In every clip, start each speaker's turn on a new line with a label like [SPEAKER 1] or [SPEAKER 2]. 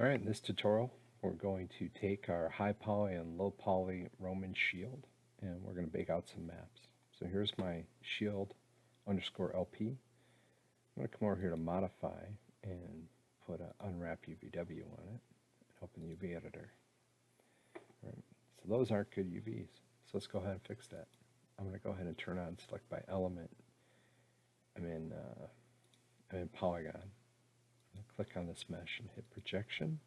[SPEAKER 1] All right, in this tutorial, we're going to take our high poly and low poly Roman shield, and we're going to bake out some maps. So here's my shield underscore LP. I'm going to come over here to modify and put an unwrap UVW on it and open the UV editor. All right, so those aren't good UVs. So let's go ahead and fix that. I'm going to go ahead and turn on select by element. I'm in polygon. Click on this mesh and hit projection,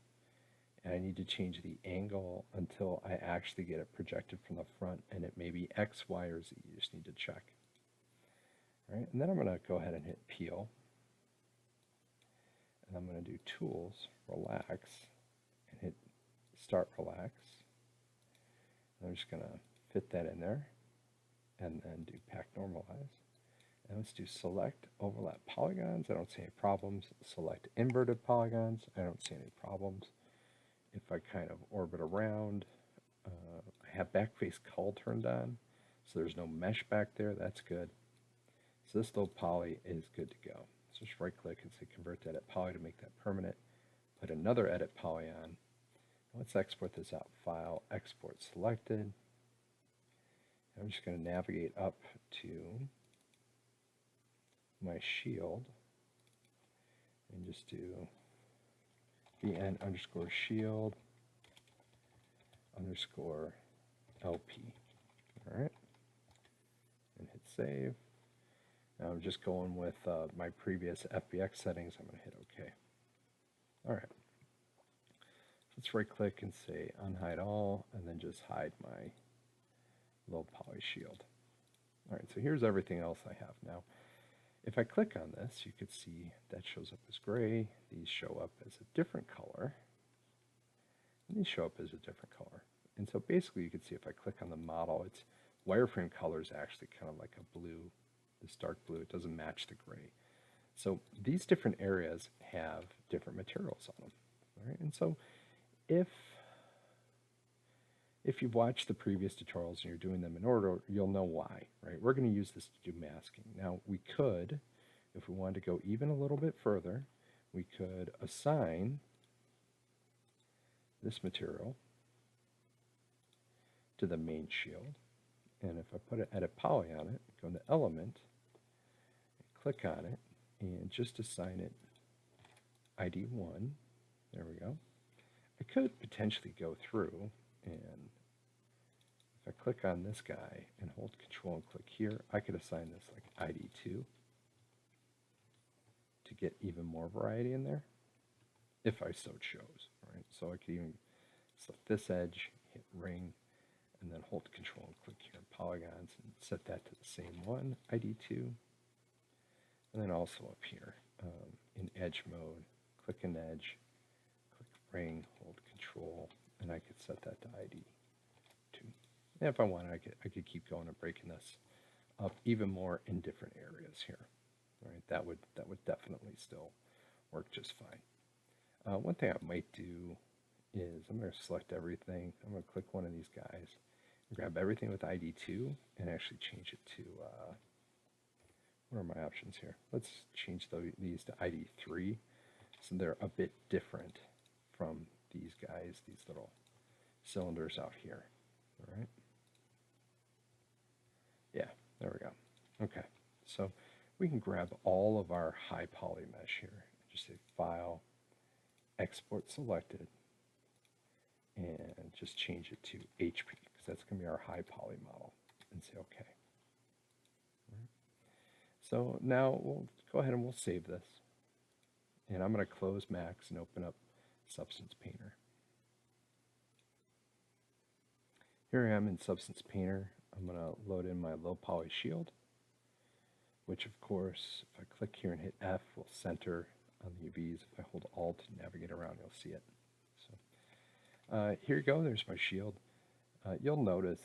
[SPEAKER 1] and I need to change the angle until I actually get it projected from the front, and it may be X, Y, or Z. You just need to check. All right, and then I'm going to go ahead and hit peel, and I'm going to do tools, relax, and hit start relax. And I'm just going to fit that in there, and then do pack normalize. And let's do select overlap polygons. I don't see any problems. Select inverted polygons. I don't see any problems. If I kind of orbit around, I have backface cull turned on, so there's no mesh back there. That's good. So this low poly is good to go. So just right click and say convert to edit poly to make that permanent. Put another edit poly on. Let's export this out. File, export selected. I'm just going to navigate up to my shield and just do vn underscore shield underscore LP. All right, and hit save. Now I'm just going with my previous FBX settings. I'm going to hit OK. All right, let's right click and say unhide all, and then just hide my low poly shield. All right, so here's everything else I have now. If I click on this, you could see that shows up as gray. These show up as a different color. And these show up as a different color. And so basically you can see if I click on the model, its wireframe color is actually kind of like a blue, this dark blue. It doesn't match the gray. So these different areas have different materials on them. All right? And so if you've watched the previous tutorials and you're doing them in order, you'll know why, right? We're going to use this to do masking. Now, we could, if we wanted to go even a little bit further, we could assign this material to the main shield. And if I put an edit poly on it, go into element, click on it, and just assign it ID 1. There we go. I could potentially go through and if I click on this guy and hold control and click here, I could assign this like ID 2 to get even more variety in there, if I so chose, right? So I could even select this edge, hit ring, and then hold control and click here in polygons and set that to the same one, ID 2. And then also up here in edge mode, click an edge, click ring, hold control, and I could set that to ID 2. And if I wanted, I could keep going and breaking this up even more in different areas here. All right, that would definitely still work just fine. One thing I might do is I'm going to select everything. I'm going to click one of these guys, grab everything with ID 2, and actually change it to, what are my options here? Let's change these to ID 3, so they're a bit different from these guys, these little cylinders out here. All right. Yeah, there we go. Okay, so we can grab all of our high poly mesh here. Just say File, Export Selected, and just change it to HP, because that's going to be our high poly model, and say OK. Right. So now we'll go ahead and we'll save this. And I'm going to close Max and open up Substance Painter. Here I am in Substance Painter. I'm going to load in my low poly shield, which of course, if I click here and hit F, will center on the UVs. If I hold Alt to navigate around, you'll see it. So here you go, there's my shield. You'll notice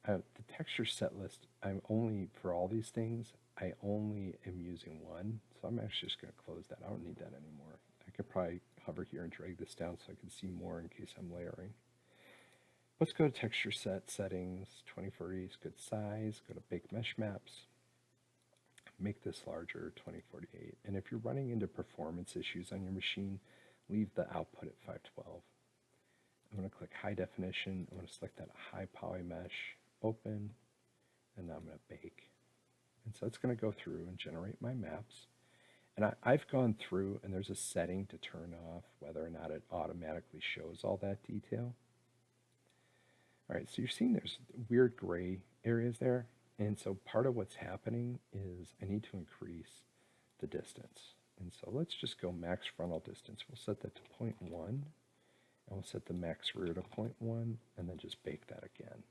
[SPEAKER 1] the texture set list, I'm only, for all these things, I only am using one. So I'm actually just going to close that. I don't need that anymore. I could probably hover here and drag this down so I can see more in case I'm layering. Let's go to texture set settings, 2040 is good size, go to bake mesh maps, make this larger, 2048. And if you're running into performance issues on your machine, leave the output at 512. I'm going to click high definition. I'm going to select that high poly mesh, open, and now I'm going to bake. And so it's going to go through and generate my maps. And I've gone through, and there's a setting to turn off whether or not it automatically shows all that detail. All right, so you're seeing there's weird gray areas there. And so part of what's happening is I need to increase the distance. And so let's just go max frontal distance. We'll set that to 0.1, and we'll set the max rear to 0.1, and then just bake that again.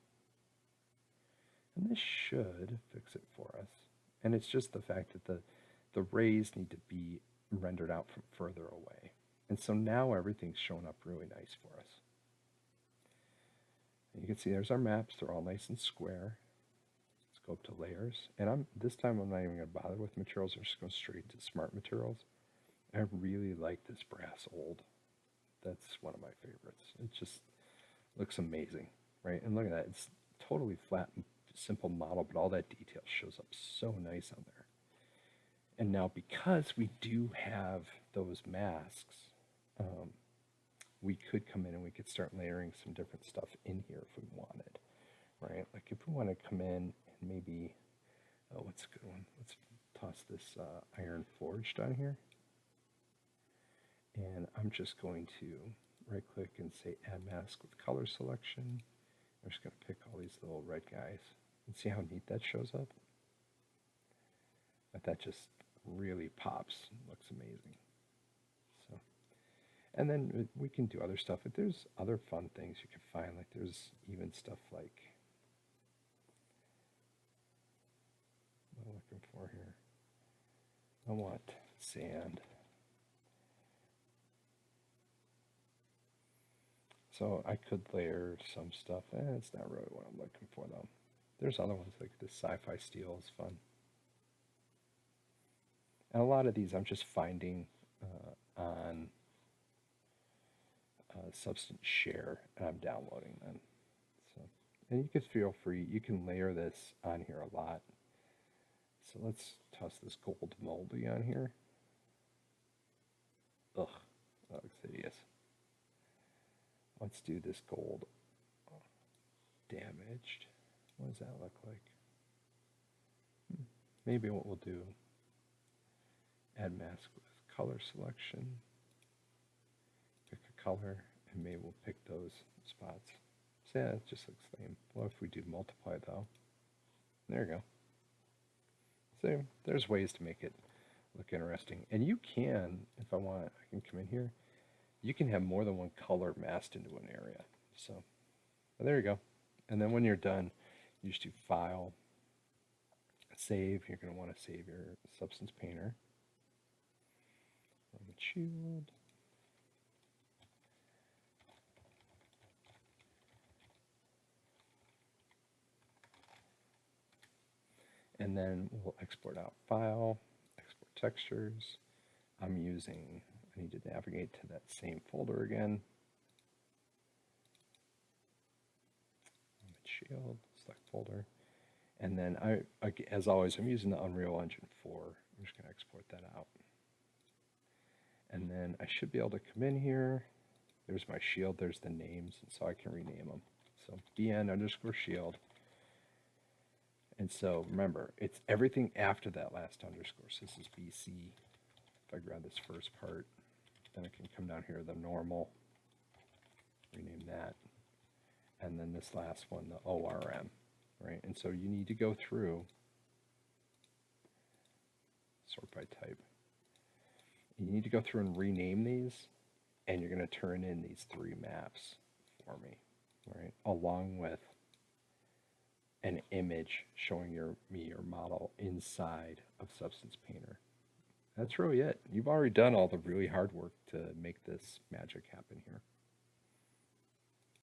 [SPEAKER 1] And this should fix it for us. And it's just the fact that the rays need to be rendered out from further away. And so now everything's showing up really nice for us. And you can see there's our maps. They're all nice and square. Let's go up to layers. And this time I'm not even going to bother with materials. I'm just going straight to smart materials. I really like this brass old. That's one of my favorites. It just looks amazing, right? And look at that. It's totally flat and simple model, but all that detail shows up so nice on there. And now because we do have those masks, we could come in and we could start layering some different stuff in here if we wanted, right? Like if we want to come in and maybe, oh, what's a good one? Let's toss this iron forged on here. And I'm just going to right click and say add mask with color selection. I'm just going to pick all these little red guys and see how neat that shows up. But that just really pops and looks amazing. So, and then we can do other stuff. If there's other fun things you can find, like there's even stuff like, what am I looking for here? I want sand. So I could layer some stuff. It's not really what I'm looking for though. There's other ones like this sci-fi steel is fun. And a lot of these I'm just finding on Substance Share, and I'm downloading them. So, and you can feel free, you can layer this on here a lot. So let's toss this gold moldy on here. Ugh, that looks hideous. Let's do this gold damaged. What does that look like? Maybe what we'll do, add mask with color selection, pick a color, and maybe we'll pick those spots. So yeah, it just looks lame. What if we do multiply though? There you go. So there's ways to make it look interesting. And you can, if I want, I can come in here. You can have more than one color masked into an area. So there you go. And then when you're done, you just do File, Save. You're going to want to save your Substance Painter. Roman Shield. And then we'll export out File, Export Textures. I'm using, I need to navigate to that same folder again. Shield, select folder. And then as always, I'm using the Unreal Engine 4. I'm just going to export that out. And then I should be able to come in here. There's my shield, there's the names, and so I can rename them. So BN_shield. And so remember, it's everything after that last underscore. So this is BC. If I grab this first part, then I can come down here, the normal, rename that. And then this last one, the ORM, right? And so you need to go through, sort by type. You need to go through and rename these, and you're going to turn in these 3 maps for me, right? Along with an image showing your model inside of Substance Painter. That's really it. You've already done all the really hard work to make this magic happen here.